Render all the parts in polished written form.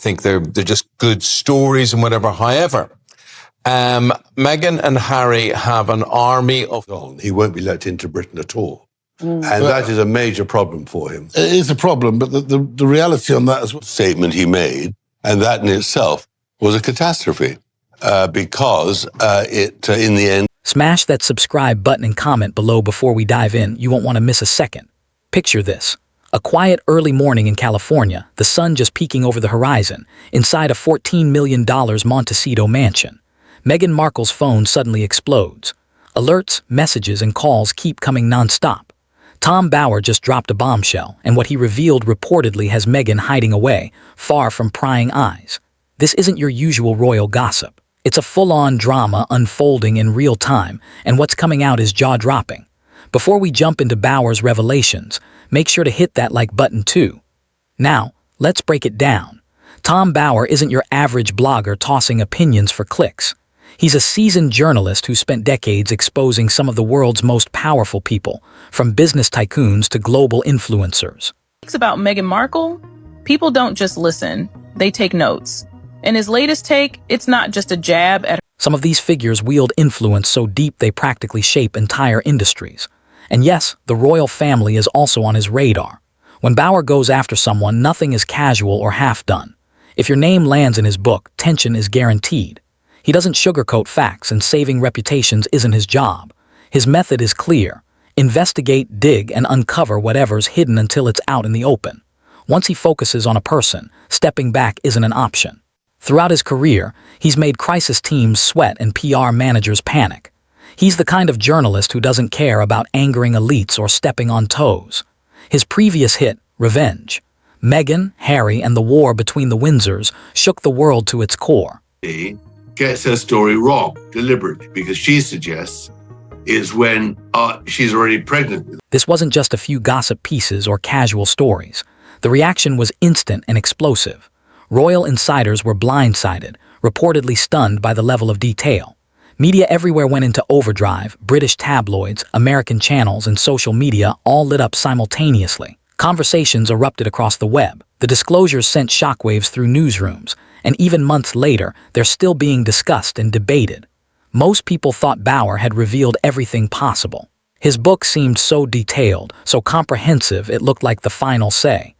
think they're just good stories and whatever. However, Meghan and Harry have an army of... He won't be let into Britain at all. And that is a major problem for him. It is a problem, but the reality on that is... Statement he made, and that in itself was a catastrophe, because in the end... Smash that subscribe button and comment below before we dive in. You won't want to miss a second. Picture this. A quiet early morning in California, the sun just peeking over the horizon, inside a $14 million Montecito mansion. Meghan Markle's phone suddenly explodes. Alerts, messages, and calls keep coming nonstop. Tom Bower just dropped a bombshell, and what he revealed reportedly has Meghan hiding away, far from prying eyes. This isn't your usual royal gossip. It's a full-on drama unfolding in real time, and what's coming out is jaw-dropping. Before we jump into Bower's revelations, make sure to hit that like button too. Now, let's break it down. Tom Bower isn't your average blogger tossing opinions for clicks. He's a seasoned journalist who spent decades exposing some of the world's most powerful people, from business tycoons to global influencers. About Meghan Markle, people don't just listen, they take notes. In his latest take, it's not just a jab at... Some of these figures wield influence so deep they practically shape entire industries. And yes, the royal family is also on his radar. When Bower goes after someone, nothing is casual or half-done. If your name lands in his book, tension is guaranteed. He doesn't sugarcoat facts, and saving reputations isn't his job. His method is clear. Investigate, dig, and uncover whatever's hidden until it's out in the open. Once he focuses on a person, stepping back isn't an option. Throughout his career, he's made crisis teams sweat and PR managers panic. He's the kind of journalist who doesn't care about angering elites or stepping on toes. His previous hit, Revenge. Meghan, Harry, and the war between the Windsors shook the world to its core. He gets her story wrong, deliberately, because she suggests is when she's already pregnant. This wasn't just a few gossip pieces or casual stories. The reaction was instant and explosive. Royal insiders were blindsided, reportedly stunned by the level of detail. Media everywhere went into overdrive. British tabloids, American channels, and social media all lit up simultaneously. Conversations erupted across the web. The disclosures sent shockwaves through newsrooms, and even months later, they're still being discussed and debated. Most people thought Bower had revealed everything possible. His book seemed so detailed, so comprehensive, it looked like the final say.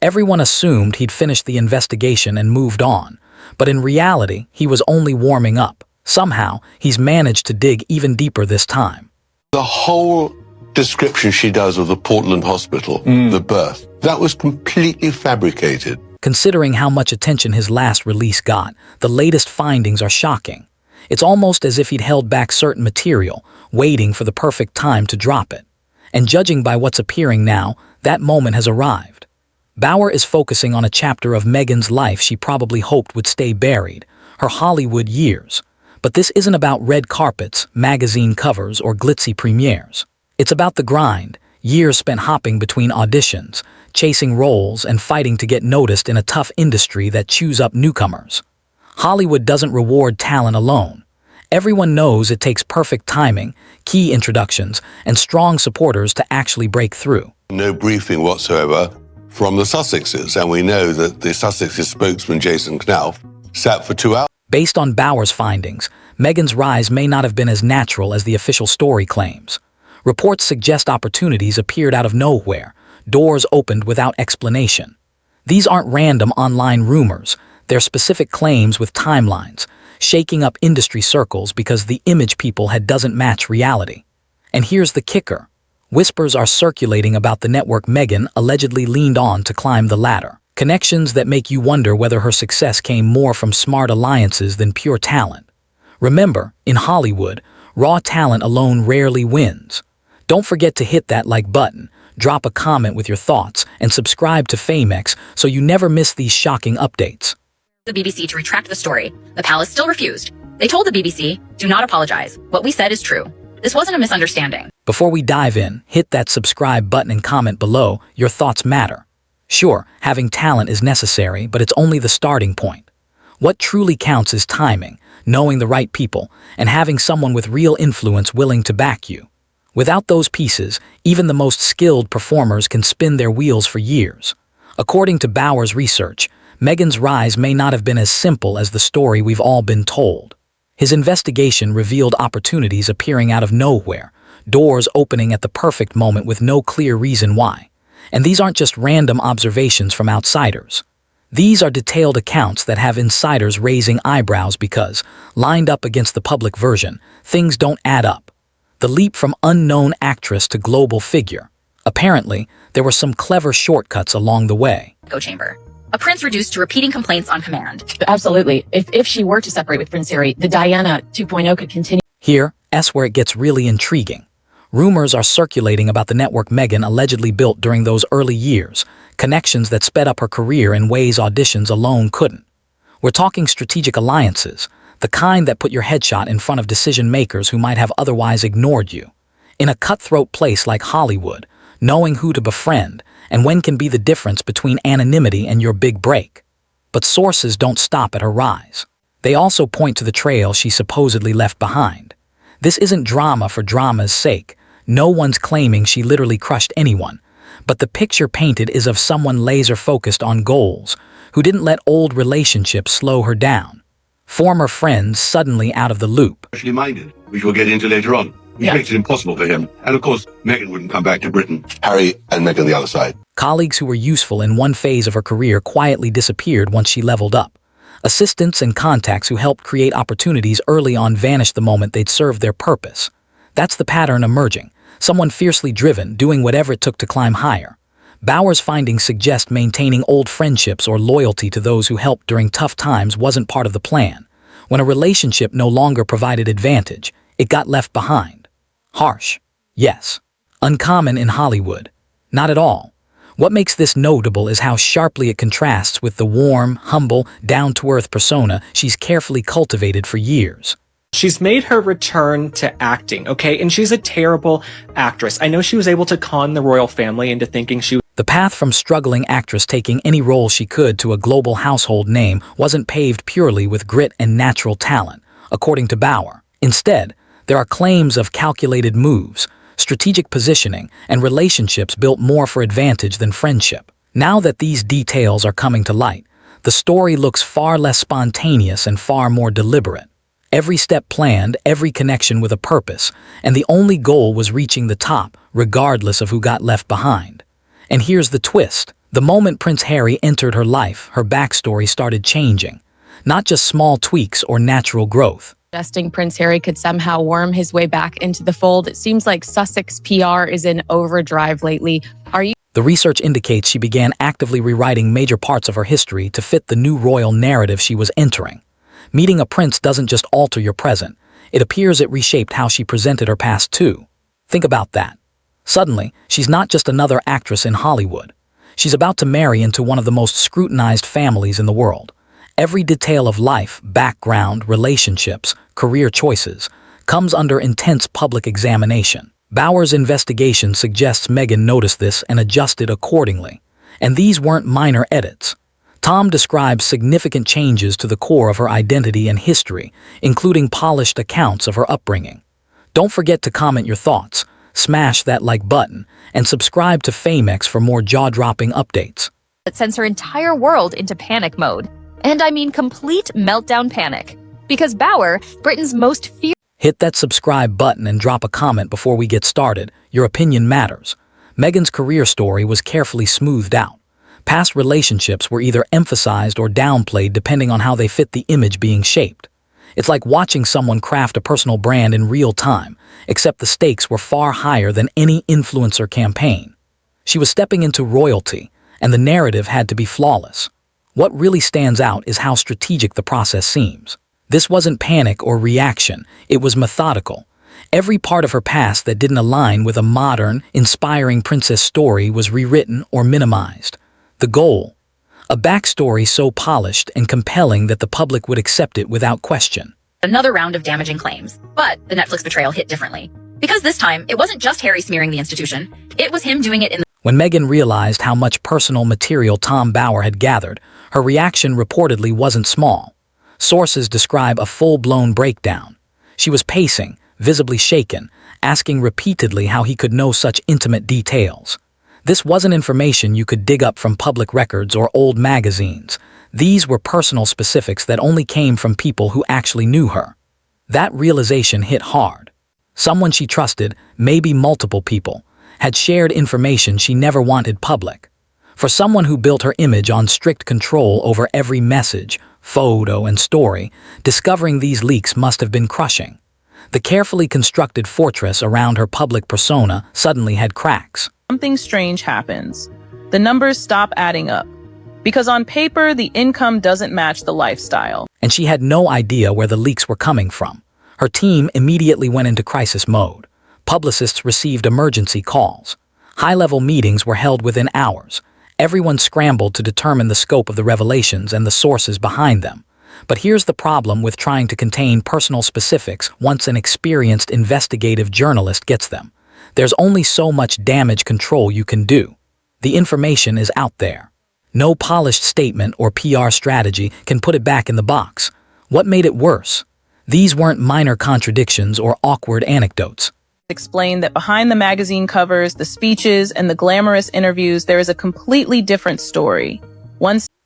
Everyone assumed he'd finished the investigation and moved on, but in reality, he was only warming up. Somehow, he's managed to dig even deeper this time. The whole description she does of the Portland hospital, the birth, that was completely fabricated. Considering how much attention his last release got, the latest findings are shocking. It's almost as if he'd held back certain material, waiting for the perfect time to drop it. And judging by what's appearing now, that moment has arrived. Bower is focusing on a chapter of Meghan's life she probably hoped would stay buried, her Hollywood years. But this isn't about red carpets, magazine covers, or glitzy premieres. It's about the grind, years spent hopping between auditions, chasing roles, and fighting to get noticed in a tough industry that chews up newcomers. Hollywood doesn't reward talent alone. Everyone knows it takes perfect timing, key introductions, and strong supporters to actually break through. No briefing whatsoever from the Sussexes, and we know that the Sussexes spokesman, Jason Knauf, sat for 2 hours. Based on Bower's findings, Meghan's rise may not have been as natural as the official story claims. Reports suggest opportunities appeared out of nowhere, doors opened without explanation. These aren't random online rumors, they're specific claims with timelines, shaking up industry circles because the image people had doesn't match reality. And here's the kicker. Whispers are circulating about the network Meghan allegedly leaned on to climb the ladder. Connections that make you wonder whether her success came more from smart alliances than pure talent. Remember, in Hollywood, raw talent alone rarely wins. Don't forget to hit that like button, drop a comment with your thoughts, and subscribe to Famex so you never miss these shocking updates. The BBC to retract the story. The palace still refused. They told the BBC, "Do not apologize. What we said is true. This wasn't a misunderstanding." Before we dive in, hit that subscribe button and comment below. Your thoughts matter. Sure, having talent is necessary, but it's only the starting point. What truly counts is timing, knowing the right people, and having someone with real influence willing to back you. Without those pieces, even the most skilled performers can spin their wheels for years. According to Bower's research, Meghan's rise may not have been as simple as the story we've all been told. His investigation revealed opportunities appearing out of nowhere, doors opening at the perfect moment with no clear reason why. And these aren't just random observations from outsiders. These are detailed accounts that have insiders raising eyebrows because, lined up against the public version, things don't add up. The leap from unknown actress to global figure. Apparently, there were some clever shortcuts along the way. Echo chamber. A prince reduced to repeating complaints on command. Absolutely. If she were to separate with Prince Harry, the Diana 2.0 could continue. Here's where it gets really intriguing. Rumors are circulating about the network Meghan allegedly built during those early years, connections that sped up her career in ways auditions alone couldn't. We're talking strategic alliances, the kind that put your headshot in front of decision makers who might have otherwise ignored you. In a cutthroat place like Hollywood, knowing who to befriend and when can be the difference between anonymity and your big break. But sources don't stop at her rise. They also point to the trail she supposedly left behind. This isn't drama for drama's sake. No one's claiming she literally crushed anyone, but the picture painted is of someone laser-focused on goals, who didn't let old relationships slow her down. Former friends suddenly out of the loop. Actually minded, which we'll get into later on, which makes it impossible for him. And of course, Meghan wouldn't come back to Britain. Harry and Meghan the other side. Colleagues who were useful in one phase of her career quietly disappeared once she leveled up. Assistants and contacts who helped create opportunities early on vanished the moment they'd served their purpose. That's the pattern emerging. Someone fiercely driven, doing whatever it took to climb higher. Bauer's findings suggest maintaining old friendships or loyalty to those who helped during tough times wasn't part of the plan. When a relationship no longer provided advantage, it got left behind. Harsh. Yes. Uncommon in Hollywood. Not at all. What makes this notable is how sharply it contrasts with the warm, humble, down-to-earth persona she's carefully cultivated for years. She's made her return to acting, okay? And she's a terrible actress. I know she was able to con the royal family into thinking she... The path from struggling actress taking any role she could to a global household name wasn't paved purely with grit and natural talent, according to Bauer. Instead, there are claims of calculated moves, strategic positioning, and relationships built more for advantage than friendship. Now that these details are coming to light, the story looks far less spontaneous and far more deliberate. Every step planned, every connection with a purpose, and the only goal was reaching the top, regardless of who got left behind. And here's the twist. The moment Prince Harry entered her life, her backstory started changing. Not just small tweaks or natural growth. Suggesting Prince Harry could somehow worm his way back into the fold. It seems like Sussex PR is in overdrive lately. The research indicates she began actively rewriting major parts of her history to fit the new royal narrative she was entering. Meeting a prince doesn't just alter your present. It appears it reshaped how she presented her past too. Think about that. Suddenly, she's not just another actress in Hollywood. She's about to marry into one of the most scrutinized families in the world. Every detail of life, background, relationships, career choices, comes under intense public examination. Bauer's investigation suggests Meghan noticed this and adjusted accordingly. And these weren't minor edits. Tom describes significant changes to the core of her identity and history, including polished accounts of her upbringing. Don't forget to comment your thoughts, smash that like button, and subscribe to Famex for more jaw-dropping updates. It sends her entire world into panic mode. And I mean complete meltdown panic. Because Bauer, Britain's most feared... Hit that subscribe button and drop a comment before we get started. Your opinion matters. Meghan's career story was carefully smoothed out. Past relationships were either emphasized or downplayed depending on how they fit the image being shaped. It's like watching someone craft a personal brand in real time, except the stakes were far higher than any influencer campaign. She was stepping into royalty, and the narrative had to be flawless. What really stands out is how strategic the process seems. This wasn't panic or reaction, it was methodical. Every part of her past that didn't align with a modern, inspiring princess story was rewritten or minimized. The goal? A backstory so polished and compelling that the public would accept it without question. Another round of damaging claims. But the Netflix betrayal hit differently. Because this time, it wasn't just Harry smearing the institution. It was him doing it in the... When Meghan realized how much personal material Tom Bauer had gathered, her reaction reportedly wasn't small. Sources describe a full-blown breakdown. She was pacing, visibly shaken, asking repeatedly how he could know such intimate details. This wasn't information you could dig up from public records or old magazines. These were personal specifics that only came from people who actually knew her. That realization hit hard. Someone she trusted, maybe multiple people, had shared information she never wanted public. For someone who built her image on strict control over every message, photo, and story, discovering these leaks must have been crushing. The carefully constructed fortress around her public persona suddenly had cracks. Something strange happens. The numbers stop adding up. Because on paper, the income doesn't match the lifestyle. And she had no idea where the leaks were coming from. Her team immediately went into crisis mode. Publicists received emergency calls. High-level meetings were held within hours. Everyone scrambled to determine the scope of the revelations and the sources behind them. But here's the problem with trying to contain personal specifics once an experienced investigative journalist gets them. There's only so much damage control you can do. The information is out there. No polished statement or PR strategy can put it back in the box. What made it worse? These weren't minor contradictions or awkward anecdotes. Explained that behind the magazine covers, the speeches, and the glamorous interviews, there is a completely different story.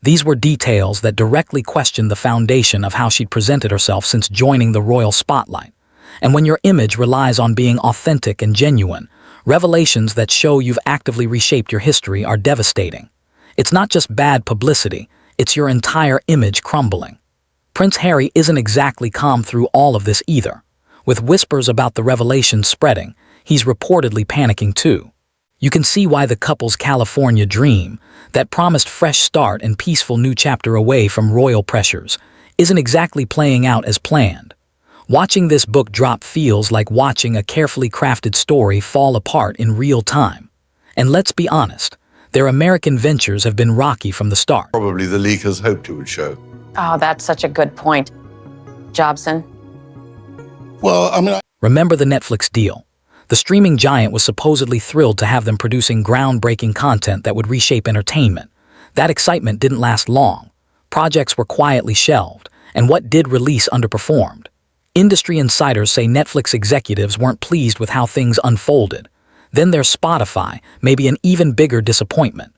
These were details that directly questioned the foundation of how she'd presented herself since joining the royal spotlight. And when your image relies on being authentic and genuine, revelations that show you've actively reshaped your history are devastating. It's not just bad publicity, it's your entire image crumbling. Prince Harry isn't exactly calm through all of this either. With whispers about the revelations spreading, he's reportedly panicking too. You can see why the couple's California dream, that promised fresh start and peaceful new chapter away from royal pressures, isn't exactly playing out as planned. Watching this book drop feels like watching a carefully crafted story fall apart in real time. And let's be honest, their American ventures have been rocky from the start. Probably the leakers hoped it would show. Oh, that's such a good point. Jobson? Well, I mean, Remember the Netflix deal? The streaming giant was supposedly thrilled to have them producing groundbreaking content that would reshape entertainment. That excitement didn't last long. Projects were quietly shelved, and what did release underperformed. Industry insiders say Netflix executives weren't pleased with how things unfolded. Then there's Spotify, maybe an even bigger disappointment.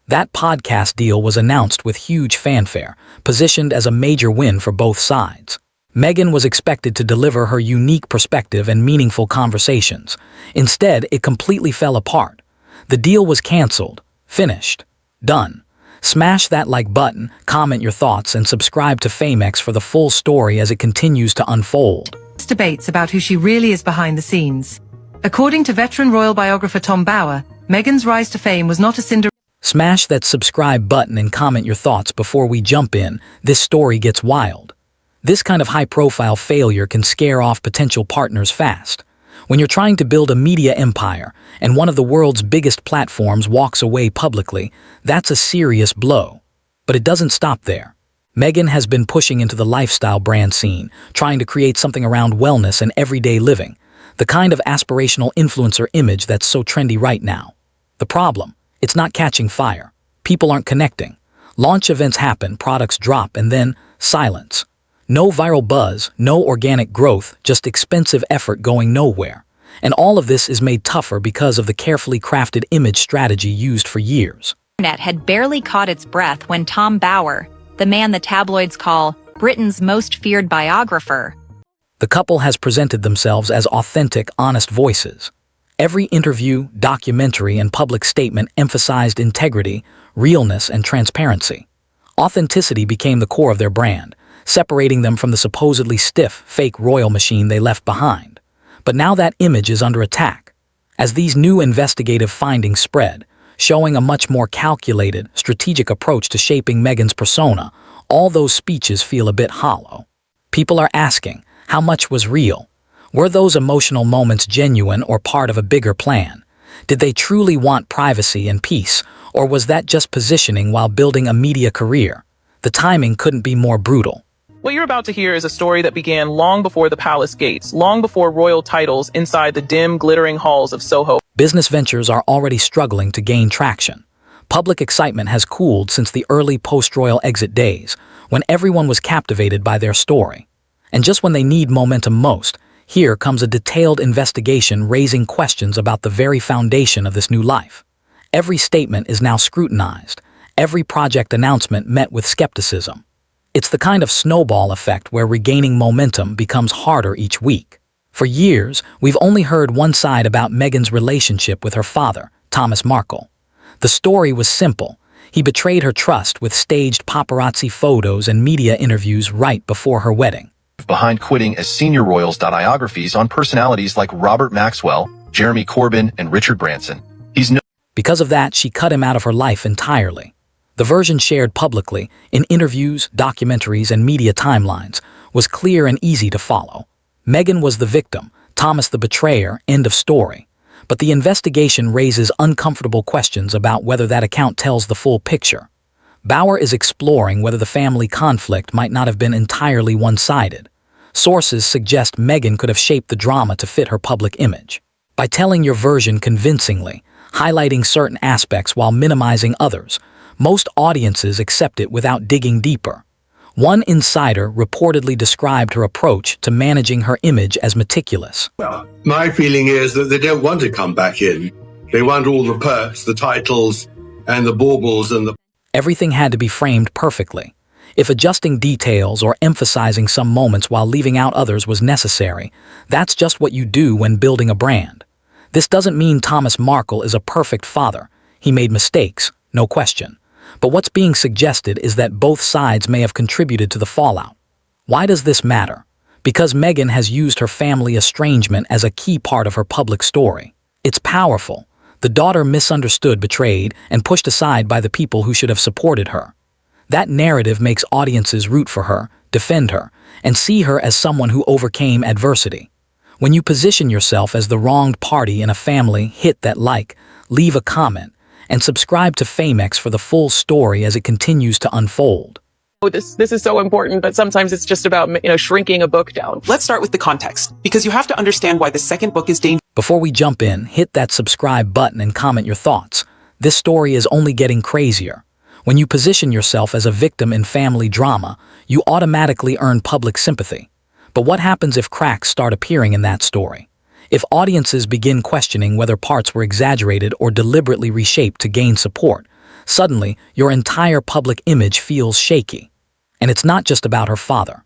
That podcast deal was announced with huge fanfare, positioned as a major win for both sides. Meghan was expected to deliver her unique perspective and meaningful conversations. Instead, it completely fell apart. The deal was canceled. Finished. Done. Smash that like button, comment your thoughts, and subscribe to Famex for the full story as it continues to unfold. Debates about who she really is behind the scenes. According to veteran royal biographer Tom Bower, Meghan's rise to fame was not a Cinderella. Smash that subscribe button and comment your thoughts before we jump in. This story gets wild. This kind of high-profile failure can scare off potential partners fast. When you're trying to build a media empire and one of the world's biggest platforms walks away publicly, that's a serious blow. But it doesn't stop there. Meghan has been pushing into the lifestyle brand scene, trying to create something around wellness and everyday living, the kind of aspirational influencer image that's so trendy right now. The problem? It's not catching fire. People aren't connecting. Launch events happen, products drop, and then silence. No viral buzz, no organic growth, just expensive effort going nowhere. And all of this is made tougher because of the carefully crafted image strategy used for years. The internet had barely caught its breath when Tom Bower, the man the tabloids call Britain's most feared biographer. The couple has presented themselves as authentic, honest voices. Every interview, documentary, and public statement emphasized integrity, realness, and transparency. Authenticity became the core of their brand, separating them from the supposedly stiff, fake royal machine they left behind. But now that image is under attack. As these new investigative findings spread, showing a much more calculated, strategic approach to shaping Meghan's persona, all those speeches feel a bit hollow. People are asking, how much was real? Were those emotional moments genuine or part of a bigger plan? Did they truly want privacy and peace, or was that just positioning while building a media career? The timing couldn't be more brutal. What you're about to hear is a story that began long before the palace gates, long before royal titles inside the dim, glittering halls of Soho. Business ventures are already struggling to gain traction. Public excitement has cooled since the early post-royal exit days, when everyone was captivated by their story. And just when they need momentum most, here comes a detailed investigation raising questions about the very foundation of this new life. Every statement is now scrutinized. Every project announcement met with skepticism. It's the kind of snowball effect where regaining momentum becomes harder each week. For years, we've only heard one side about Meghan's relationship with her father, Thomas Markle. The story was simple. He betrayed her trust with staged paparazzi photos and media interviews right before her wedding. Behind quitting as senior royals. Biographies on personalities like Robert Maxwell, Jeremy Corbyn, and Richard Branson. Because of that, she cut him out of her life entirely. The version shared publicly, in interviews, documentaries, and media timelines, was clear and easy to follow. Meghan was the victim, Thomas the betrayer, end of story. But the investigation raises uncomfortable questions about whether that account tells the full picture. Bauer is exploring whether the family conflict might not have been entirely one-sided. Sources suggest Meghan could have shaped the drama to fit her public image. By telling your version convincingly, highlighting certain aspects while minimizing others, most audiences accept it without digging deeper. One insider reportedly described her approach to managing her image as meticulous. Well, my feeling is that they don't want to come back in. They want all the perks, the titles, and the baubles and the... Everything had to be framed perfectly. If adjusting details or emphasizing some moments while leaving out others was necessary, that's just what you do when building a brand. This doesn't mean Thomas Markle is a perfect father. He made mistakes, no question. But what's being suggested is that both sides may have contributed to the fallout. Why does this matter? Because Meghan has used her family estrangement as a key part of her public story. It's powerful. The daughter misunderstood, betrayed, and pushed aside by the people who should have supported her. That narrative makes audiences root for her, defend her, and see her as someone who overcame adversity. When you position yourself as the wronged party in a family, hit that like, leave a comment, and subscribe to Famex for the full story as it continues to unfold. This is so important, but sometimes it's just about, shrinking a book down. Let's start with the context, because you have to understand why the second book is dangerous. Before we jump in, hit that subscribe button and comment your thoughts. This story is only getting crazier. When you position yourself as a victim in family drama, you automatically earn public sympathy. But what happens if cracks start appearing in that story? If audiences begin questioning whether parts were exaggerated or deliberately reshaped to gain support, suddenly your entire public image feels shaky. And it's not just about her father.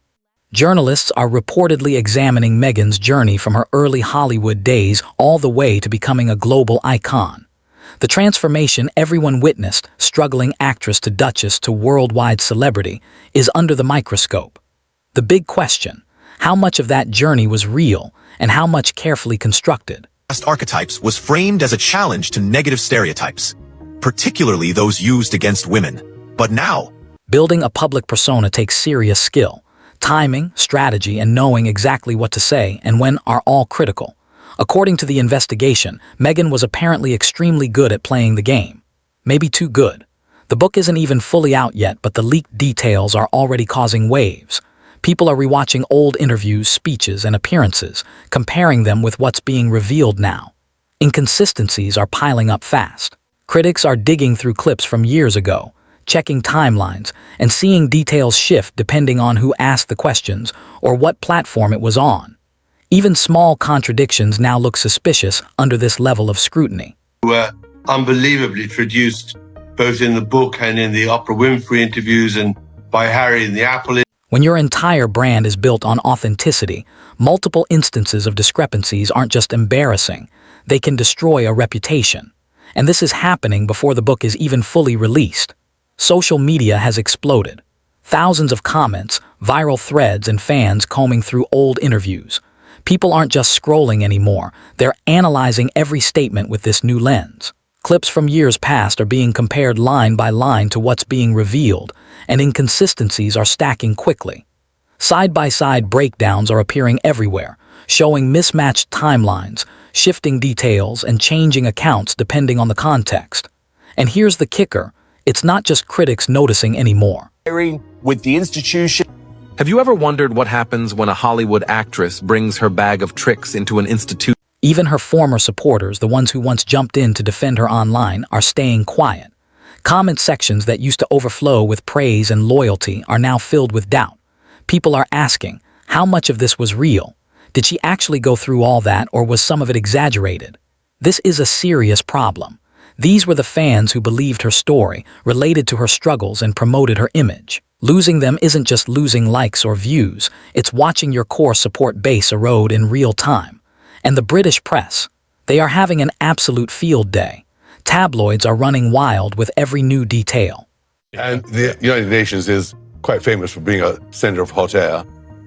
Journalists are reportedly examining Meghan's journey from her early Hollywood days all the way to becoming a global icon. The transformation everyone witnessed, struggling actress to duchess to worldwide celebrity, is under the microscope. The big question: how much of that journey was real and how much carefully constructed? Archetypes was framed as a challenge to negative stereotypes, particularly those used against women. But now, building a public persona takes serious skill. Timing, strategy, and knowing exactly what to say and when are all critical. According to the investigation, Meghan was apparently extremely good at playing the game. Maybe too good. The book isn't even fully out yet, but the leaked details are already causing waves. People are rewatching old interviews, speeches, and appearances, comparing them with what's being revealed now. Inconsistencies are piling up fast. Critics are digging through clips from years ago, checking timelines, and seeing details shift depending on who asked the questions or what platform it was on. Even small contradictions now look suspicious under this level of scrutiny. Were unbelievably traduced, both in the book and in the Oprah Winfrey interviews and by Harry in the Apple. When your entire brand is built on authenticity, multiple instances of discrepancies aren't just embarrassing, they can destroy a reputation. And this is happening before the book is even fully released. Social media has exploded. Thousands of comments, viral threads, and fans combing through old interviews. People aren't just scrolling anymore, they're analyzing every statement with this new lens. Clips from years past are being compared line by line to what's being revealed, and inconsistencies are stacking quickly. Side-by-side breakdowns are appearing everywhere, showing mismatched timelines, shifting details, and changing accounts depending on the context. And here's the kicker: it's not just critics noticing anymore. with the institution. Have you ever wondered what happens when a Hollywood actress brings her bag of tricks into an institution? Even her former supporters, the ones who once jumped in to defend her online, are staying quiet. Comment sections that used to overflow with praise and loyalty are now filled with doubt. People are asking, how much of this was real? Did she actually go through all that, or was some of it exaggerated? This is a serious problem. These were the fans who believed her story, related to her struggles, and promoted her image. Losing them isn't just losing likes or views, it's watching your core support base erode in real time. And the British press, they are having an absolute field day. Tabloids are running wild with every new detail. And the United Nations is quite famous for being a center of hot air,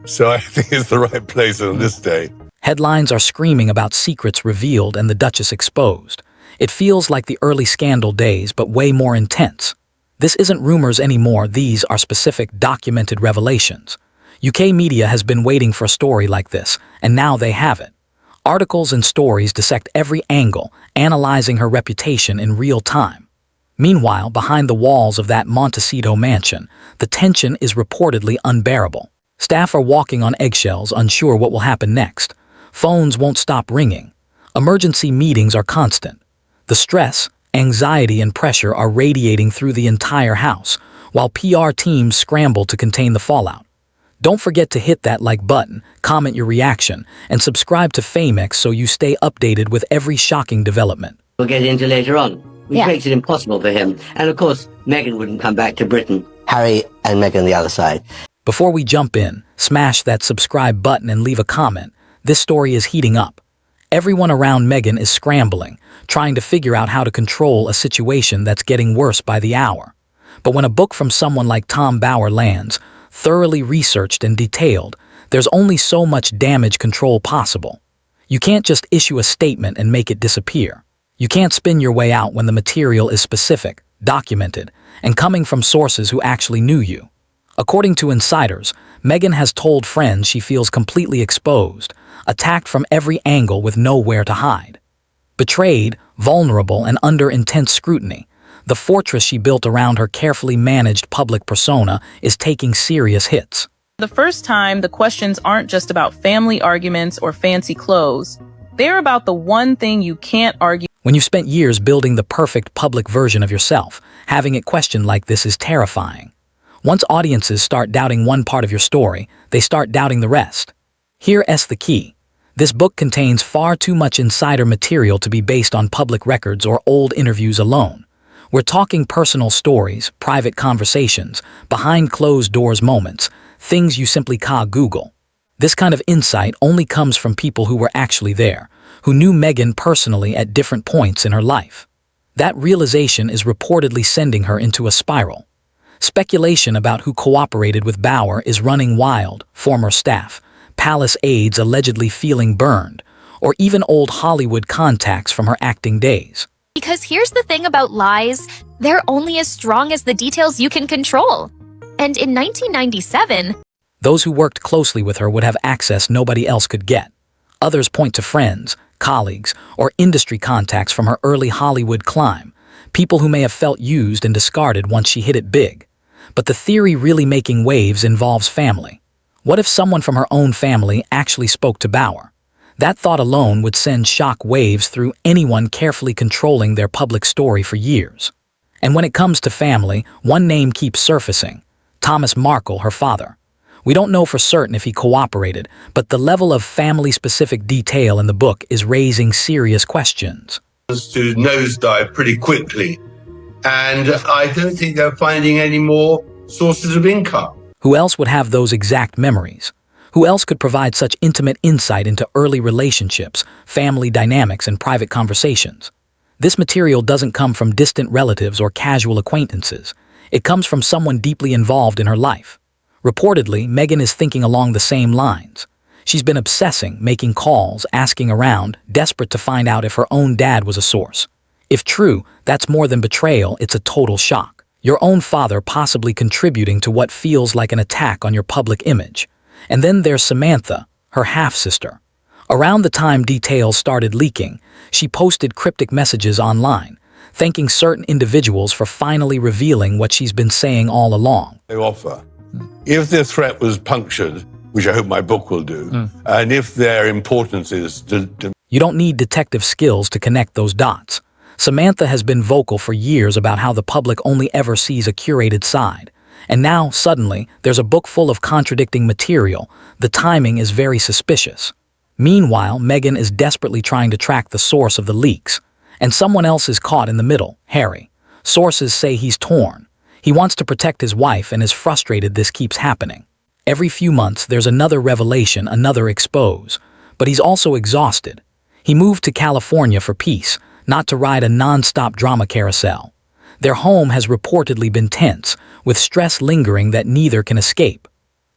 so I think it's the right place on this day. Headlines are screaming about secrets revealed and the Duchess exposed. It feels like the early scandal days, but way more intense. This isn't rumors anymore, these are specific, documented revelations. UK media has been waiting for a story like this, and now they have it. Articles and stories dissect every angle, analyzing her reputation in real time. Meanwhile, behind the walls of that Montecito mansion, the tension is reportedly unbearable. Staff are walking on eggshells, unsure what will happen next. Phones won't stop ringing. Emergency meetings are constant. The stress, anxiety, and pressure are radiating through the entire house, while PR teams scramble to contain the fallout. Don't forget to hit that like button, comment your reaction, and subscribe to FameX so you stay updated with every shocking development. We'll get into later on, which makes it impossible for him. And of course, Meghan wouldn't come back to Britain. Harry and Meghan the other side. Before we jump in, smash that subscribe button and leave a comment. This story is heating up. Everyone around Meghan is scrambling, trying to figure out how to control a situation that's getting worse by the hour. But when a book from someone like Tom Bower lands, thoroughly researched and detailed, there's only so much damage control possible. You can't just issue a statement and make it disappear. You can't spin your way out when the material is specific, documented, and coming from sources who actually knew you. According to insiders, Meghan has told friends she feels completely exposed, attacked from every angle with nowhere to hide. Betrayed, vulnerable, and under intense scrutiny, the fortress she built around her carefully managed public persona is taking serious hits. The first time, the questions aren't just about family arguments or fancy clothes. They're about the one thing you can't argue. When you've spent years building the perfect public version of yourself, having it questioned like this is terrifying. Once audiences start doubting one part of your story, they start doubting the rest. Here's the key. This book contains far too much insider material to be based on public records or old interviews alone. We're talking personal stories, private conversations, behind closed doors moments, things you simply can't Google. This kind of insight only comes from people who were actually there, who knew Meghan personally at different points in her life. That realization is reportedly sending her into a spiral. Speculation about who cooperated with Bower is running wild, former staff, palace aides allegedly feeling burned, or even old Hollywood contacts from her acting days. Because here's the thing about lies, they're only as strong as the details you can control. And in 1997, those who worked closely with her would have access nobody else could get. Others point to friends, colleagues, or industry contacts from her early Hollywood climb, people who may have felt used and discarded once she hit it big. But the theory really making waves involves family. What if someone from her own family actually spoke to Bower? That thought alone would send shock waves through anyone carefully controlling their public story for years. And when it comes to family, one name keeps surfacing: Thomas Markle, her father. We don't know for certain if he cooperated, but the level of family-specific detail in the book is raising serious questions. To nosedive pretty quickly, and I don't think they're finding any more sources of income. Who else would have those exact memories? Who else could provide such intimate insight into early relationships, family dynamics, and private conversations? This material doesn't come from distant relatives or casual acquaintances. It comes from someone deeply involved in her life. Reportedly, Meghan is thinking along the same lines. She's been obsessing, making calls, asking around, desperate to find out if her own dad was a source. If true, that's more than betrayal, it's a total shock. Your own father possibly contributing to what feels like an attack on your public image. And then there's Samantha, her half-sister. Around the time details started leaking, she posted cryptic messages online, thanking certain individuals for finally revealing what she's been saying all along. They offer. If their threat was punctured, which I hope my book will do, and if their importance is You don't need detective skills to connect those dots. Samantha has been vocal for years about how the public only ever sees a curated side. And now, suddenly, there's a book full of contradicting material. The timing is very suspicious. Meanwhile, Meghan is desperately trying to track the source of the leaks. And someone else is caught in the middle, Harry. Sources say he's torn. He wants to protect his wife and is frustrated this keeps happening. Every few months there's another revelation, another expose. But he's also exhausted. He moved to California for peace, not to ride a non-stop drama carousel. Their home has reportedly been tense, with stress lingering that neither can escape.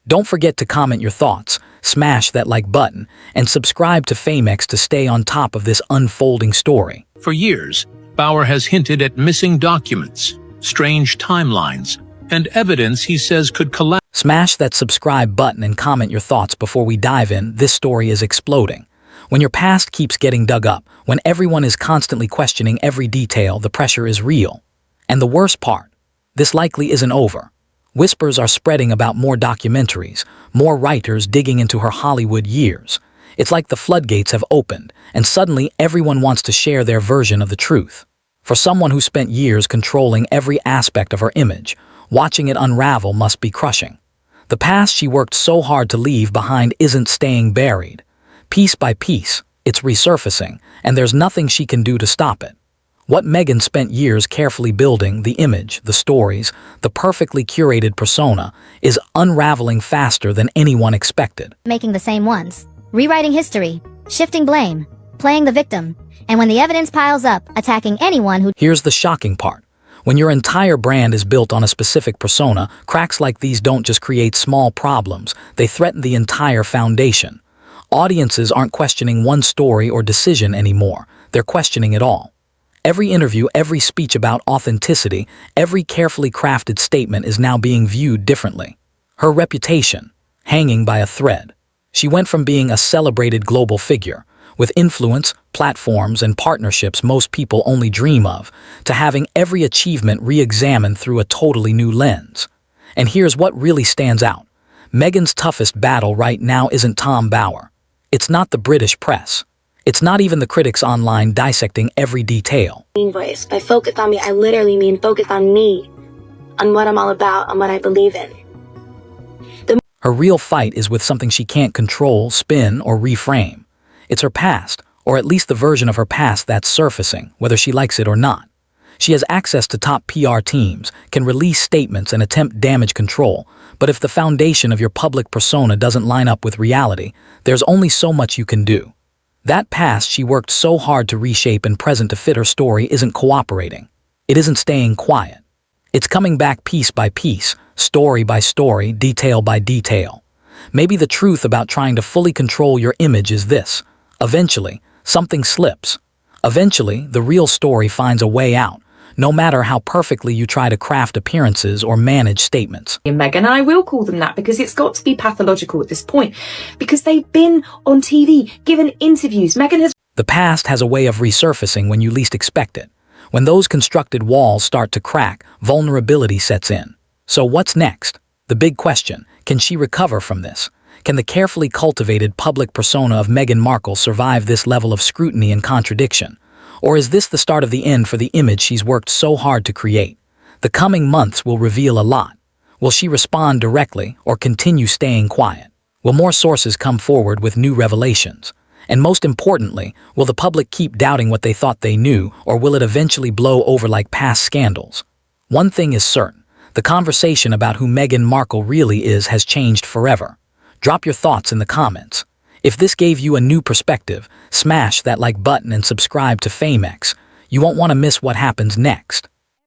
Don't forget to comment your thoughts, smash that like button, and subscribe to Famex to stay on top of this unfolding story. For years, Bauer has hinted at missing documents, strange timelines, and evidence he says could collapse. Smash that subscribe button and comment your thoughts before we dive in. This story is exploding. When your past keeps getting dug up, when everyone is constantly questioning every detail, the pressure is real. And the worst part, this likely isn't over. Whispers are spreading about more documentaries, more writers digging into her Hollywood years. It's like the floodgates have opened, and suddenly everyone wants to share their version of the truth. For someone who spent years controlling every aspect of her image, watching it unravel must be crushing. The past she worked so hard to leave behind isn't staying buried. Piece by piece, it's resurfacing, and there's nothing she can do to stop it. What Meghan spent years carefully building, the image, the stories, the perfectly curated persona, is unraveling faster than anyone expected. Making the same ones. Rewriting history. Shifting blame. Playing the victim. And when the evidence piles up, attacking anyone who... Here's the shocking part. When your entire brand is built on a specific persona, cracks like these don't just create small problems, they threaten the entire foundation. Audiences aren't questioning one story or decision anymore, they're questioning it all. Every interview, every speech about authenticity, every carefully crafted statement is now being viewed differently. Her reputation, hanging by a thread. She went from being a celebrated global figure, with influence, platforms, and partnerships most people only dream of, to having every achievement re-examined through a totally new lens. And here's what really stands out. Meghan's toughest battle right now isn't Tom Bauer. It's not the British press. It's not even the critics online dissecting every detail. Voice. By focus on me, I literally mean focus on me, on what I'm all about, on what I believe in. Her real fight is with something she can't control, spin, or reframe. It's her past, or at least the version of her past that's surfacing, whether she likes it or not. She has access to top PR teams, can release statements and attempt damage control, but if the foundation of your public persona doesn't line up with reality, there's only so much you can do. That past she worked so hard to reshape and present to fit her story isn't cooperating. It isn't staying quiet. It's coming back piece by piece, story by story, detail by detail. Maybe the truth about trying to fully control your image is this. Eventually, something slips. Eventually, the real story finds a way out, no matter how perfectly you try to craft appearances or manage statements. Meghan, and I will call them that because it's got to be pathological at this point, because they've been on TV, given interviews. Meghan has... The past has a way of resurfacing when you least expect it. When those constructed walls start to crack, vulnerability sets in. So what's next? The big question, can she recover from this? Can the carefully cultivated public persona of Meghan Markle survive this level of scrutiny and contradiction? Or is this the start of the end for the image she's worked so hard to create? The coming months will reveal a lot. Will she respond directly or continue staying quiet? Will more sources come forward with new revelations? And most importantly, will the public keep doubting what they thought they knew, or will it eventually blow over like past scandals? One thing is certain, the conversation about who Meghan Markle really is has changed forever. Drop your thoughts in the comments. If this gave you a new perspective, smash that like button and subscribe to Famex. You won't want to miss what happens next.